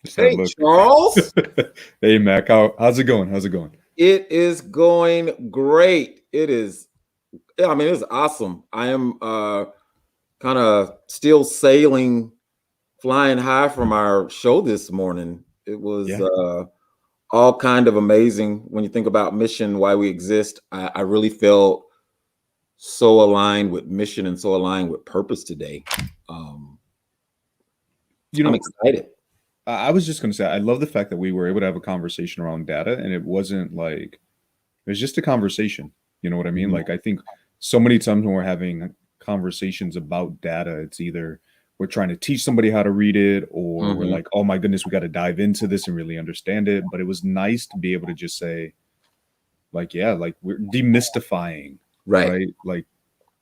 Just that Hey, look. Charles. Hey, Mac. How's it going? How's it going? It is going great. It is, yeah, I mean, it's awesome. I am kind of still sailing, flying high from our show this morning. It was Yeah. all kind of amazing when you think about mission, why we exist. I really felt so aligned with mission and so aligned with purpose today. Um, You I'm know, excited. I was just gonna say I love the fact that we were able to have a conversation around data, and it wasn't like it was just a conversation. You know what I mean? Mhm. Like I think so many times when we're having conversations about data, it's either we're trying to teach somebody how to read it, or we're Mhm. like, oh my goodness, we got to dive into this and really understand it. But it was nice to be able to just say, like, yeah, like we're demystifying, Right. right? Like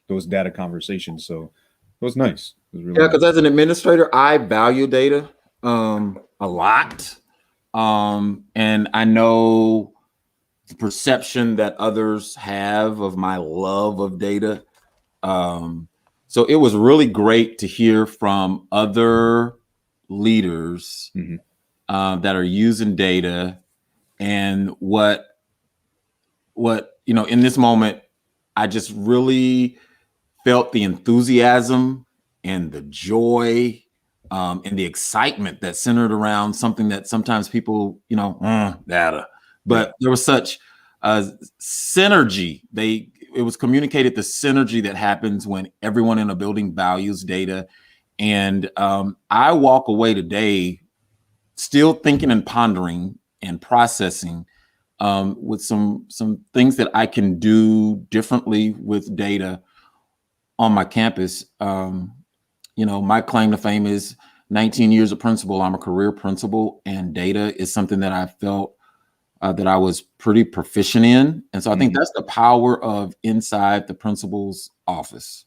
those data conversations. So it was nice. It was really Yeah, because nice. as an administrator, I value data a lot. And I know the perception that others have of my love of data. Um, so it was really great to hear from other leaders Hmm. that are using data and what in this moment, I just really felt the enthusiasm and the joy and the excitement that centered around something that sometimes people, data. Yeah. But there was such synergy. It was communicated the synergy that happens when everyone in a building values data. And I walk away today still thinking and pondering and processing with some things that I can do differently with data on my campus. My claim to fame is 19 years of principal. I'm a career principal, and data is something that I felt that I was pretty proficient in. And so I think Hmm. that's the power of inside the principal's office.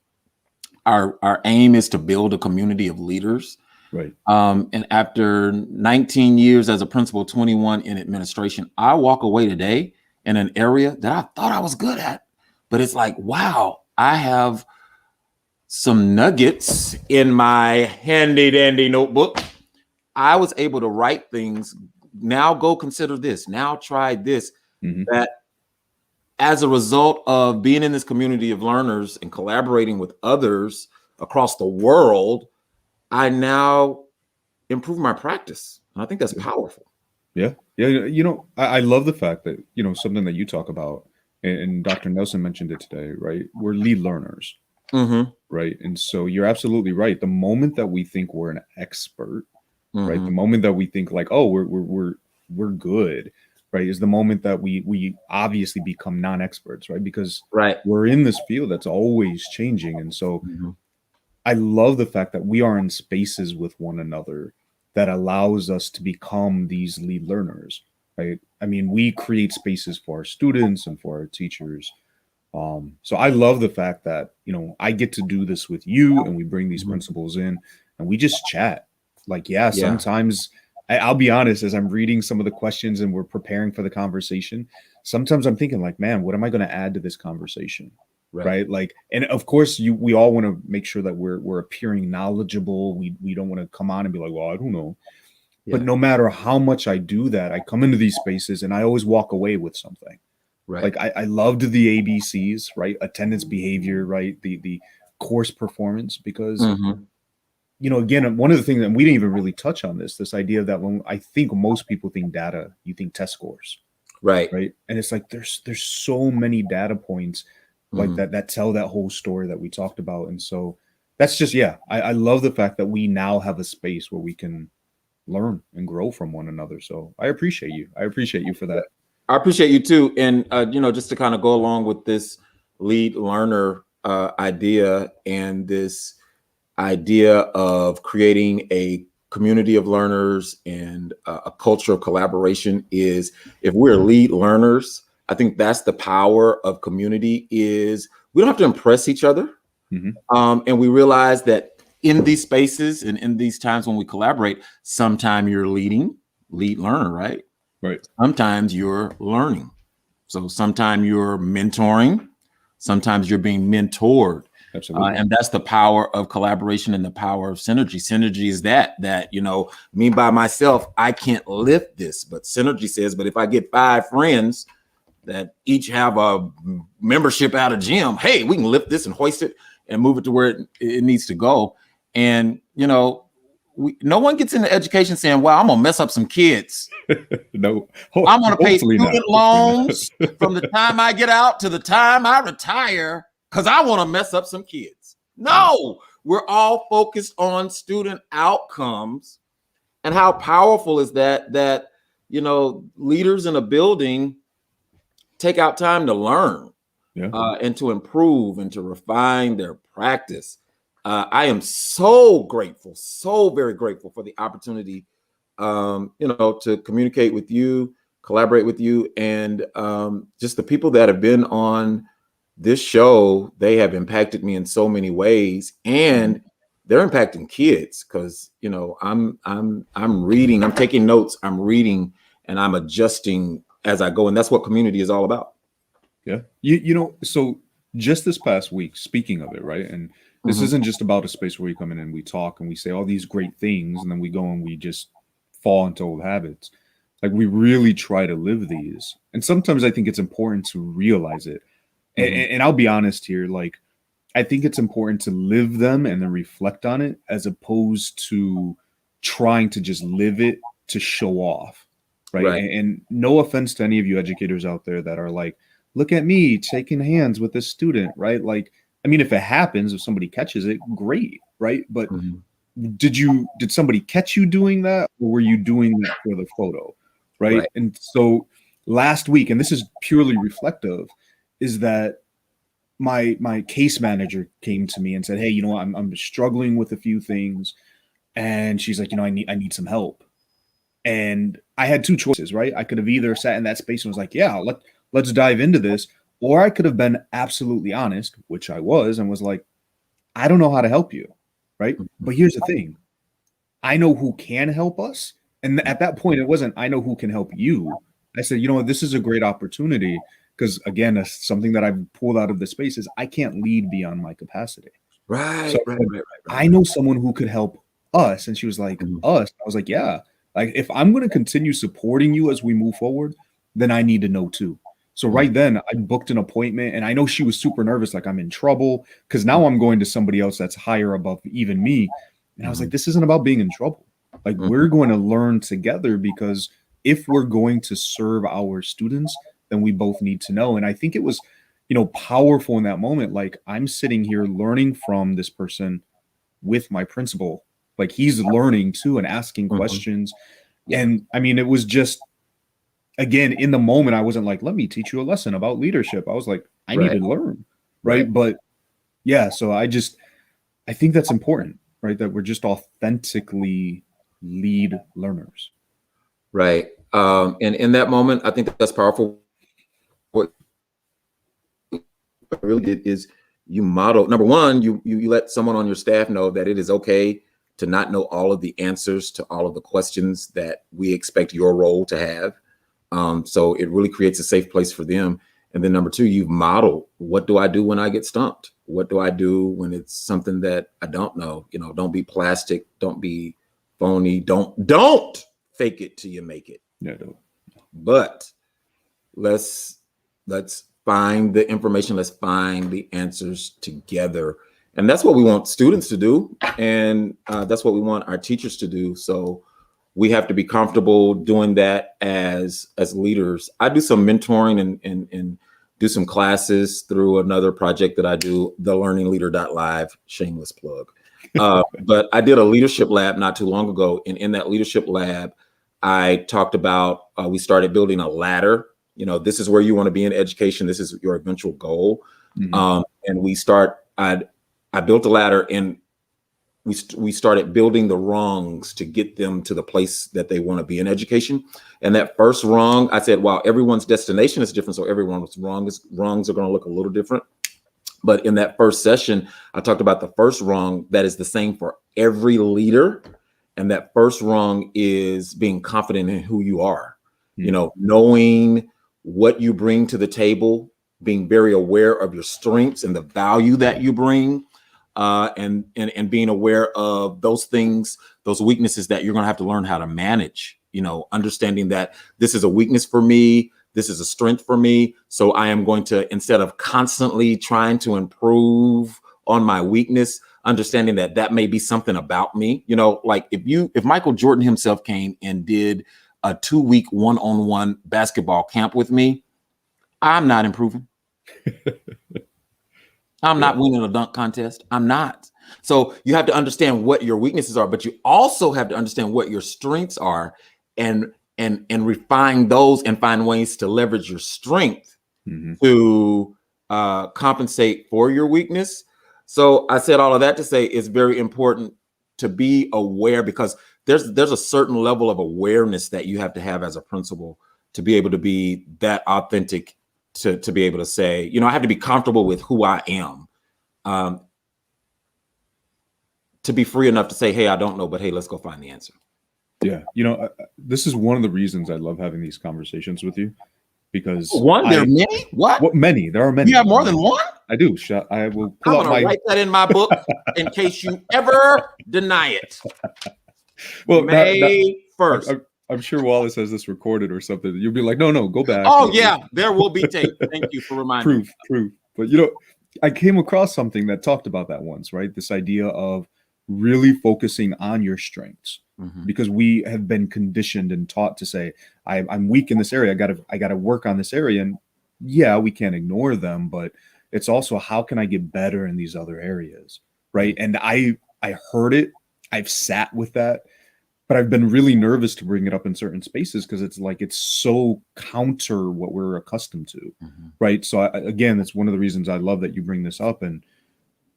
Our aim is to build a community of leaders. Right. And after 19 years as a principal, 21 in administration, I walk away today in an area that I thought I was good at. But it's like, wow, I have some nuggets in my handy dandy notebook. I was able to write things. Now go consider this. Now try this. Hmm. That as a result of being in this community of learners and collaborating with others across the world, I now improve my practice. And I think that's powerful. Yeah. Yeah. I love the fact that, something that you talk about, and Dr. Nelson mentioned it today, right? We're lead learners, Mm-hmm. right? And so you're absolutely right. The moment that we think we're an expert, right? Mm-hmm. The moment that we think like, oh, we're good, right? Is the moment that we obviously become non-experts, right? Because Right. we're in this field that's always changing. And so Mm-hmm. I love the fact that we are in spaces with one another that allows us to become these lead learners, right? I mean, we create spaces for our students and for our teachers. So I love the fact that, I get to do this with you and we bring these Mm-hmm. principles in and we just chat. Like, yeah, Yeah. sometimes I'll be honest, as I'm reading some of the questions and we're preparing for the conversation, sometimes I'm thinking like, man, what am I going to add to this conversation? Right. Right. Like, and of course we all want to make sure that we're appearing knowledgeable. We don't want to come on and be like, well, I don't know. But Yeah. no matter how much I do that, I come into these spaces and I always walk away with something. Right. Like I loved the ABCs, right? Attendance, behavior, right? The course performance, because Mm-hmm. again, one of the things that we didn't even really touch on this idea that when I think most people think data, you think test scores, Right. right? And it's like there's so many data points like Mm-hmm. that tell that whole story that we talked about. And so that's just, yeah, I love the fact that we now have a space where we can learn and grow from one another. So I appreciate you. I appreciate you for that. I appreciate you too. And just to kind of go along with this lead learner idea and this idea of creating a community of learners and a culture of collaboration is if we're lead learners, I think that's the power of community is we don't have to impress each other. Hmm. And we realize that in these spaces and in these times when we collaborate, sometimes you're lead learner, right? Right. Sometimes you're learning. So sometimes you're mentoring, sometimes you're being mentored. Absolutely. And that's the power of collaboration and the power of synergy. Synergy is that, me by myself, I can't lift this, but synergy says, but if I get 5 friends that each have a membership at a gym, hey, we can lift this and hoist it and move it to where it needs to go. And, no one gets into education saying, well, I'm going to mess up some kids. No, I'm going to pay hopefully not. student loans from the time I get out to the time I retire because I want to mess up some kids. No, we're all focused on student outcomes. And how powerful is that, leaders in a building take out time to learn and to improve and to refine their practice. I am so grateful, so very grateful for the opportunity, to communicate with you, collaborate with you, and just the people that have been on this show. They have impacted me in so many ways, and they're impacting kids because I'm reading, I'm taking notes, I'm reading, and I'm adjusting as I go, and that's what community is all about. Yeah, so just this past week, speaking of it, right, and this isn't just about a space where we come in and we talk and we say all these great things and then we go and we just fall into old habits. Like, we really try to live these. And sometimes I think it's important to realize it. And I'll be honest here, like, I think it's important to live them and then reflect on it as opposed to trying to just live it to show off. Right. And no offense to any of you educators out there that are like, look at me shaking hands with this student. Right. Like, I mean, if it happens, if somebody catches it, great, right? But did somebody catch you doing that, or were you doing that for the photo, right? And so last week, and this is purely reflective, is that my case manager came to me and said, hey, I'm struggling with a few things, and she's like, I need some help. And I had 2 choices, right? I could have either sat in that space and was like, yeah, let's dive into this. Or I could have been absolutely honest, which I was, and was like, I don't know how to help you, right? But here's the thing. I know who can help us. And at that point, it wasn't, I know who can help you. I said, this is a great opportunity because, again, something that I've pulled out of the space is I can't lead beyond my capacity. Right. I know someone who could help us. And she was like, us? I was like, yeah. Like, if I'm going to continue supporting you as we move forward, then I need to know too. So right then I booked an appointment, and I know she was super nervous, like I'm in trouble because now I'm going to somebody else that's higher above even me. And I was like, this isn't about being in trouble. Like, we're going to learn together, because if we're going to serve our students, then we both need to know. And I think it was, powerful in that moment. Like, I'm sitting here learning from this person with my principal. Like, he's learning too and asking questions. And I mean, it was just, again, in the moment, I wasn't like, let me teach you a lesson about leadership. I was like, I need to learn. Right. But yeah, so I think that's important, right? That we're just authentically lead learners. Right. And in that moment, I think that's powerful. What I really did is you model, number one, you let someone on your staff know that it is okay to not know all of the answers to all of the questions that we expect your role to have. So it really creates a safe place for them. And then number 2, you've modeled, what do I do when I get stumped? What do I do when it's something that I don't know? Don't be plastic. Don't be phony. Don't fake it till you make it. Yeah, don't. But let's find the information. Let's find the answers together. And that's what we want students to do. And that's what we want our teachers to do. So we have to be comfortable doing that as leaders. I do some mentoring and do some classes through another project that I do, thelearningleader.live, shameless plug. But I did a leadership lab not too long ago. And in that leadership lab, I talked about, we started building a ladder. This is where you want to be in education. This is your eventual goal. And I built a ladder, and we started building the rungs to get them to the place that they want to be in education. And that first rung, I said, wow, everyone's destination is different. So everyone's rungs are going to look a little different. But in that first session, I talked about the first rung that is the same for every leader. And that first rung is being confident in who you are, knowing what you bring to the table, being very aware of your strengths and the value that you bring, and being aware of those things, those weaknesses that you're going to have to learn how to manage. Understanding that this is a weakness for me, this is a strength for me. So I am going to, instead of constantly trying to improve on my weakness, understanding that that may be something about me. Like if Michael Jordan himself came and did a 2-week one-on-one basketball camp with me, I'm not improving. I'm not winning a dunk contest. I'm not. So you have to understand what your weaknesses are, but you also have to understand what your strengths are, and refine those and find ways to leverage your strength to compensate for your weakness. So I said all of that to say it's very important to be aware, because there's a certain level of awareness that you have to have as a principal to be able to be that authentic, to be able to say, I have to be comfortable with who I am, to be free enough to say, hey, I don't know, but hey, let's go find the answer. Yeah. This is one of the reasons I love having these conversations with you, because there are many? What? Many? There are many. You have more than one? I do. I will pull I'm going to write that in my book in case you ever deny it. Well, May 1st. I'm sure Wallace has this recorded or something. You'll be like, no, go back. Oh, yeah, there will be tape. Thank you for reminding me. Proof. But, I came across something that talked about that once, right? This idea of really focusing on your strengths, because we have been conditioned and taught to say, I'm weak in this area. I got to work on this area. And yeah, we can't ignore them, but it's also, how can I get better in these other areas? Right. And I heard it. I've sat with that, but I've been really nervous to bring it up in certain spaces, because it's so counter what we're accustomed to. Right. So again, that's one of the reasons I love that you bring this up. And,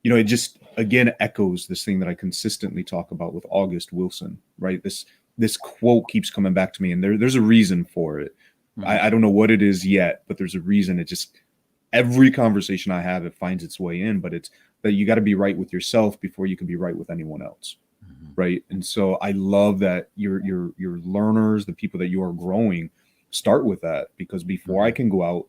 it just, again, echoes this thing that I consistently talk about with August Wilson, right? This quote keeps coming back to me, and there's a reason for it. I don't know what it is yet, but there's a reason. It just, every conversation I have, it finds its way in, but it's that you got to be right with yourself before you can be right with anyone else. Right. And so I love that your learners, the people that you are growing, start with that, because before I can go out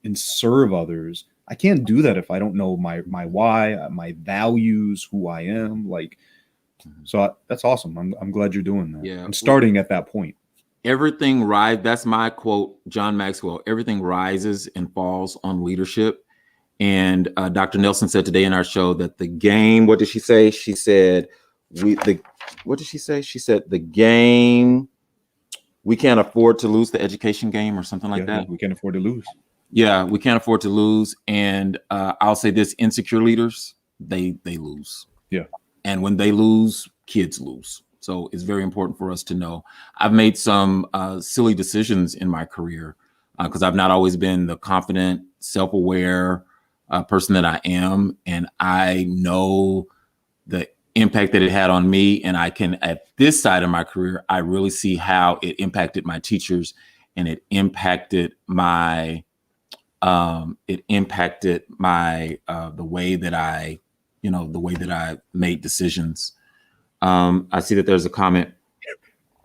and serve others, I can't do that if I don't know my why, my values, who I am. So that's awesome. I'm glad you're doing that. Yeah, I'm starting at that point. Everything rise. That's my quote, John Maxwell. Everything rises and falls on leadership. And Dr. Nelson said today in our show that the game. What did she say? She said what did she say? She said the game. We can't afford to lose the education game, or something like that. We can't afford to lose. Yeah, we can't afford to lose. And I'll say this: insecure leaders, they lose. Yeah. And when they lose, kids lose. So it's very important for us to know. I've made some silly decisions in my career, because I've not always been the confident, self-aware person that I am. And I know the impact that it had on me. And I can, at this side of my career, I really see how it impacted my teachers, and it impacted my the way that I made decisions. I see that there's a comment.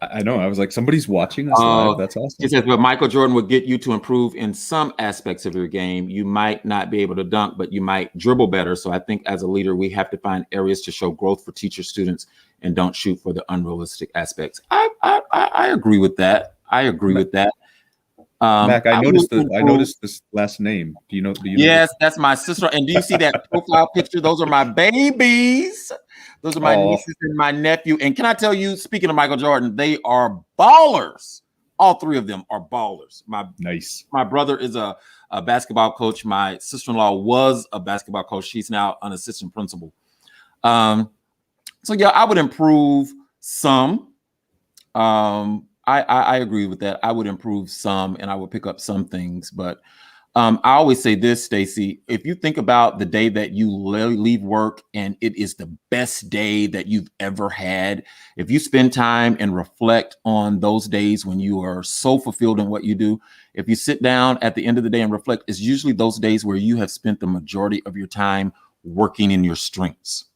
I know. I was like, somebody's watching us live. That's awesome. It says, but Michael Jordan would get you to improve in some aspects of your game. You might not be able to dunk, but you might dribble better. So I think as a leader, we have to find areas to show growth for teacher students, and don't shoot for the unrealistic aspects. I agree with that. With that. Mac, I noticed this last name. Do you know? Yes, that's my sister. And do you see that profile picture? Those are my babies. Those are my nieces and my nephew. And can I tell you, speaking of Michael Jordan, they are ballers. All three of them are ballers. My brother is a basketball coach. My sister-in-law was a basketball coach. She's now an assistant principal. So yeah, I would improve some. I agree with that. I would improve some, and I would pick up some things. But I always say this, Stacey, if you think about the day that you leave work and it is the best day that you've ever had, if you spend time and reflect on those days when you are so fulfilled in what you do, if you sit down at the end of the day and reflect, it's usually those days where you have spent the majority of your time working in your strengths,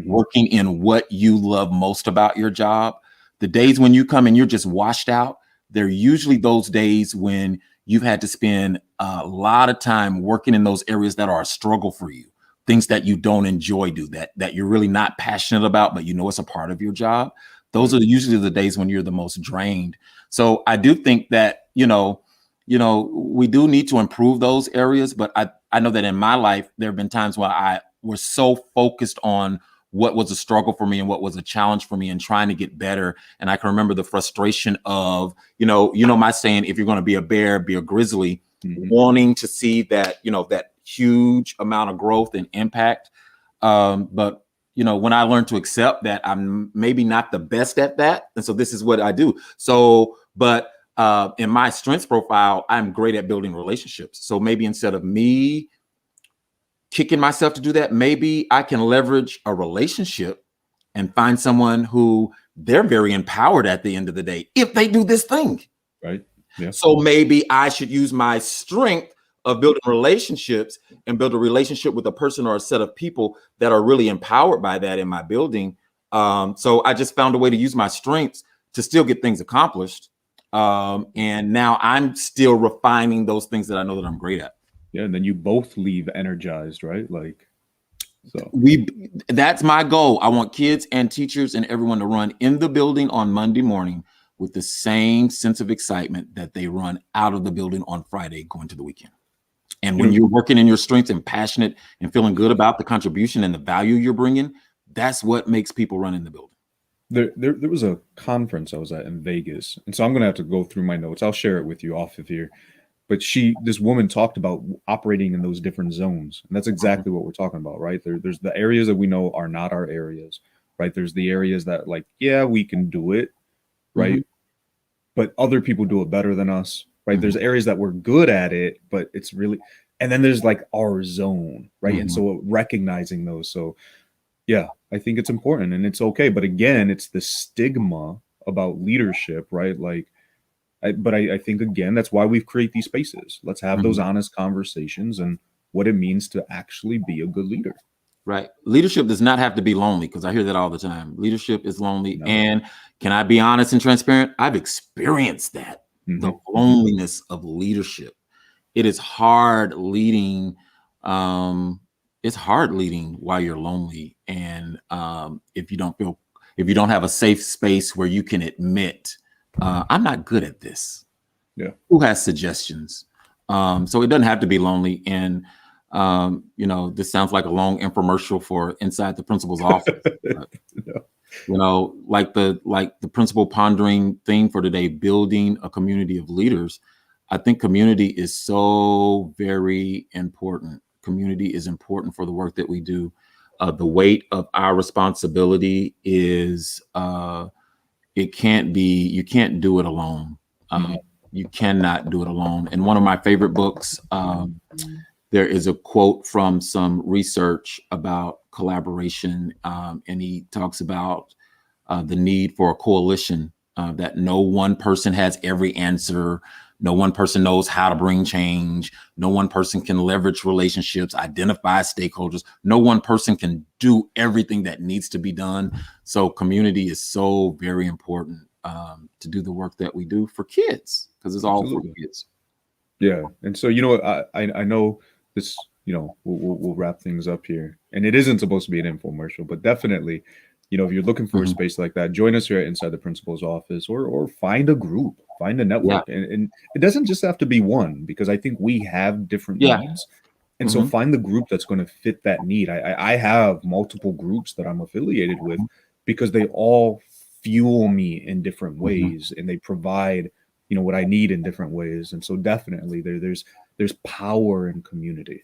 working in what you love most about your job. The days when you come and you're just washed out, they're usually those days when you've had to spend a lot of time working in those areas that are a struggle for you, things that you don't enjoy that you're really not passionate about, but you know it's a part of your job. Those are usually the days when you're the most drained. So I do think that, we do need to improve those areas, but I know that in my life, there have been times where I was so focused on what was a struggle for me and what was a challenge for me and trying to get better. And I can remember the frustration of, my saying, if you're going to be a bear, be a grizzly, wanting to see that, that huge amount of growth and impact. But when I learned to accept that I'm maybe not the best at that, and so this is what I do. So, but in my strengths profile, I'm great at building relationships. So maybe instead of me kicking myself to do that, maybe I can leverage a relationship and find someone who they're very empowered at the end of the day if they do this thing. Right. Yeah. So maybe I should use my strength of building relationships and build a relationship with a person or a set of people that are really empowered by that in my building. So I just found a way to use my strengths to still get things accomplished. And now I'm still refining those things that I know that I'm great at. Yeah. And then you both leave energized, right? Like, so that's my goal. I want kids and teachers and everyone to run in the building on Monday morning with the same sense of excitement that they run out of the building on Friday going to the weekend. And when you're working in your strengths and passionate and feeling good about the contribution and the value you're bringing, that's what makes people run in the building. There was a conference I was at in Vegas, and so I'm going to have to go through my notes. I'll share it with you off of here. But this woman talked about operating in those different zones, and that's exactly what we're talking about, right? There's the areas that we know are not our areas, right? There's the areas that, like, yeah, we can do it, right? But other people do it better than us. Right. There's areas that we're good at it, but it's really, and then there's like our zone. Right. And so recognizing those. So yeah, I think it's important and it's okay. But again, it's the stigma about leadership, right? Like, I think, again, that's why we've created these spaces. Let's have those honest conversations and what it means to actually be a good leader. Right. Leadership does not have to be lonely, because I hear that all the time. Leadership is lonely. No. And can I be honest and transparent? I've experienced that. The loneliness of leadership. It is hard leading. It's hard leading while you're lonely. And if you don't have a safe space where you can admit, I'm not good at this. Yeah. Who has suggestions? So it doesn't have to be lonely. And this sounds like a long infomercial for inside the principal's office. No. Like the principal pondering theme for today, building a community of leaders. I think community is so very important. Community is important for the work that we do. The weight of our responsibility is, you can't do it alone. You cannot do it alone. In one of my favorite books, there is a quote from some research about collaboration, and he talks about the need for a coalition, that no one person has every answer. No one person knows how to bring change. No one person can leverage relationships, identify stakeholders. No one person can do everything that needs to be done. So community is so very important to do the work that we do for kids, because it's all for kids. Yeah. And so, I know this, we'll wrap things up here, and it isn't supposed to be an infomercial, but definitely, if you're looking for a space like that, join us here at Inside the Principal's Office, or find a group, find a network. Yeah. And it doesn't just have to be one, because I think we have different needs. And so find the group that's going to fit that need. I have multiple groups that I'm affiliated with, because they all fuel me in different ways, and they provide, what I need in different ways. And so definitely there's power in community.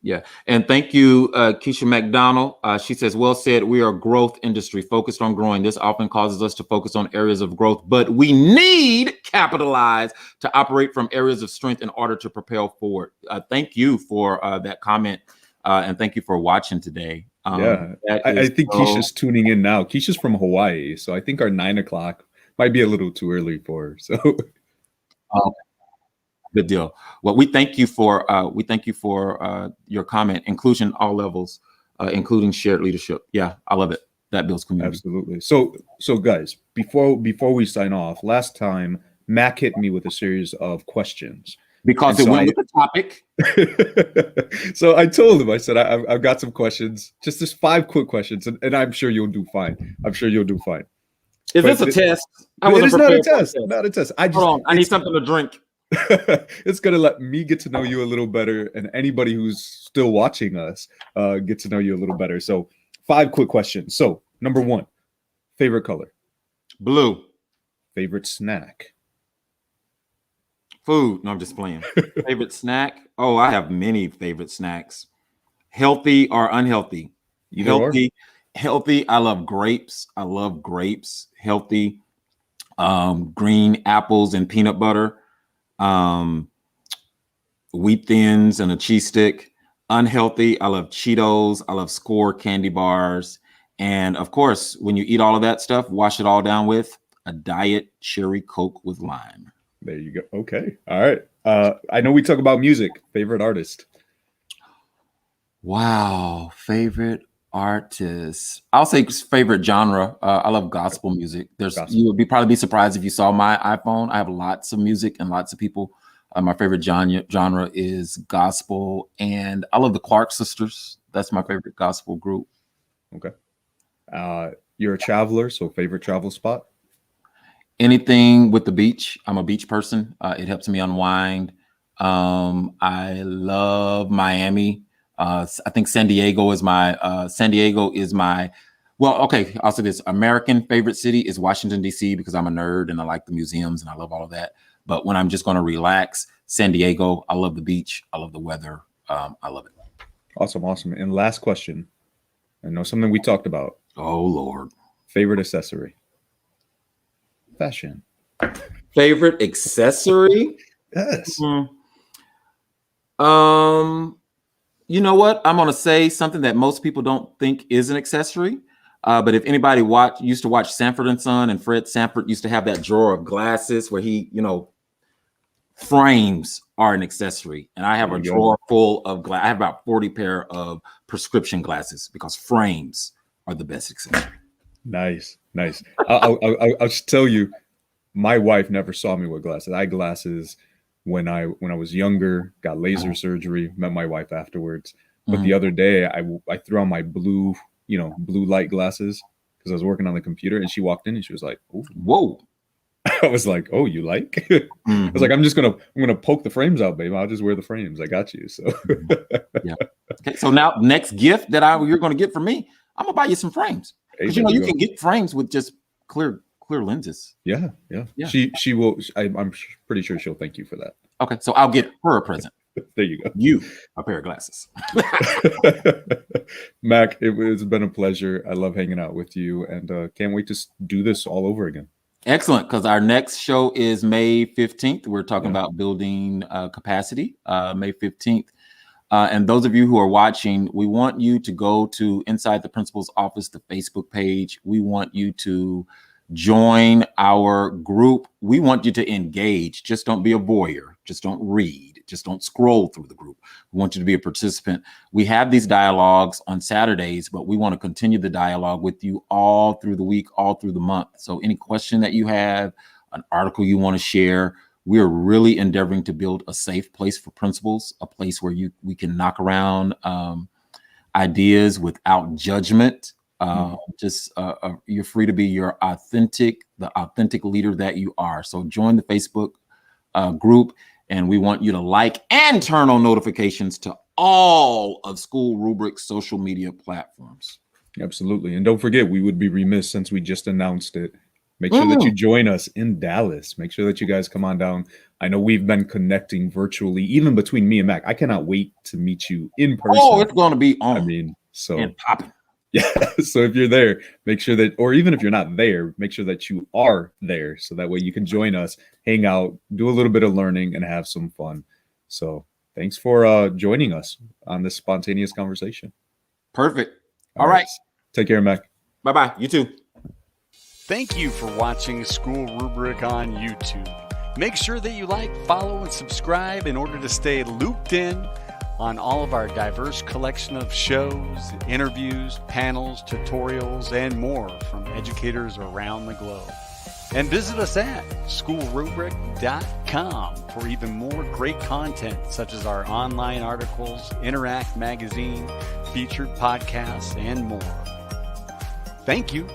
Yeah. And thank you, Keisha McDonald. She says, well said. We are a growth industry focused on growing. This often causes us to focus on areas of growth, but we need capitalize to operate from areas of strength in order to propel forward. Thank you for that comment. And thank you for watching today. I think Keisha's tuning in now. Keisha's from Hawaii, so I think our 9 o'clock might be a little too early for her. So good deal. Well, we thank you for your comment. Inclusion, all levels, including shared leadership. Yeah, I love it. That builds community. Absolutely. So guys, before we sign off, last time Mac hit me with a series of questions. because And it so went with the topic. so I told him, I said, I've got some questions, just 5 quick questions, and I'm sure you'll do fine. I'm sure you'll do fine. Is But this a test? I it wasn't is not a prepared for test, a test. not a test. Hold on, I need something to drink. It's going to let me get to know you a little better, and anybody who's still watching us get to know you a little better. So 5 quick questions. So number 1, favorite color? Blue. Favorite snack? Food. No, I'm just playing. Favorite snack? Oh, I have many favorite snacks. Healthy or unhealthy? Either or. Healthy. I love grapes. Healthy. Green apples and peanut butter. Wheat thins and a cheese stick. Unhealthy. I love Cheetos. I love Score candy bars. And of course, when you eat all of that stuff, wash it all down with a diet cherry Coke with lime. There you go. Okay. All right. I know we talk about music. Favorite artist? Wow. Favorite artist. I'll say favorite genre. I love gospel music. You would probably be surprised if you saw my iPhone. I have lots of music and lots of people. My favorite genre is gospel, and I love the Clark Sisters. That's my favorite gospel group. Okay. You're a traveler, so favorite travel spot? Anything with the beach. I'm a beach person. It helps me unwind. I love Miami. I think San Diego is my well, okay, I'll say this. American favorite city is Washington, D.C. because I'm a nerd and I like the museums and I love all of that. But when I'm just going to relax, San Diego, I love the beach. I love the weather. I love it. Awesome. And last question. I know something we talked about. Oh, Lord. Favorite accessory? Fashion. Favorite accessory? Yes. You know what? I'm going to say something that most people don't think is an accessory. But if anybody used to watch Sanford & Son, and Fred Sanford used to have that drawer of glasses where he, frames are an accessory. And I have a drawer full of I have about 40 pair of prescription glasses because frames are the best accessory. Nice. I'll just tell you, my wife never saw me with glasses. I had glasses when I was younger, got laser surgery, met my wife afterwards. But the other day I threw on my blue light glasses because I was working on the computer, and she walked in and she was like, "Oh, whoa." I was like, "Oh, you like?" I was like, I'm gonna poke the frames out, babe. I'll just wear the frames. I got you. So yeah. Okay. So now next gift that you're gonna get from me, I'm gonna buy you some frames. Because you can get frames with just clear lenses. Yeah. She will. I'm pretty sure she'll thank you for that. Okay, so I'll get her a present. There you go. You a pair of glasses. Mac, it's been a pleasure. I love hanging out with you, and can't wait to do this all over again. Excellent, because our next show is May 15th. We're talking about building capacity, May 15th. And those of you who are watching, we want you to go to Inside the Principal's Office, the Facebook page. We want you to join our group. We want you to engage. Just don't be a voyeur. Just don't read. Just don't scroll through the group. We want you to be a participant. We have these dialogues on Saturdays, but we want to continue the dialogue with you all through the week, all through the month. So any question that you have, an article you want to share, we are really endeavoring to build a safe place for principals, a place where we can knock around ideas without judgment. You're free to be the authentic leader that you are. So join the Facebook group, and we want you to like and turn on notifications to all of School Rubric's social media platforms. Absolutely. And don't forget, we would be remiss since we just announced it. Make sure that you join us in Dallas. Make sure that you guys come on down. I know we've been connecting virtually, even between me and Mac. I cannot wait to meet you in person. Oh, it's going to be on. And popping. Yeah. So if you're there, make sure that, or even if you're not there, make sure that you are there. So that way you can join us, hang out, do a little bit of learning, and have some fun. So thanks for joining us on this spontaneous conversation. Perfect. All right. Take care, Mac. Bye-bye. You too. Thank you for watching School Rubric on YouTube. Make sure that you like, follow, and subscribe in order to stay looped in on all of our diverse collection of shows, interviews, panels, tutorials, and more from educators around the globe. And visit us at schoolrubric.com for even more great content, such as our online articles, Interact magazine, featured podcasts, and more. Thank you.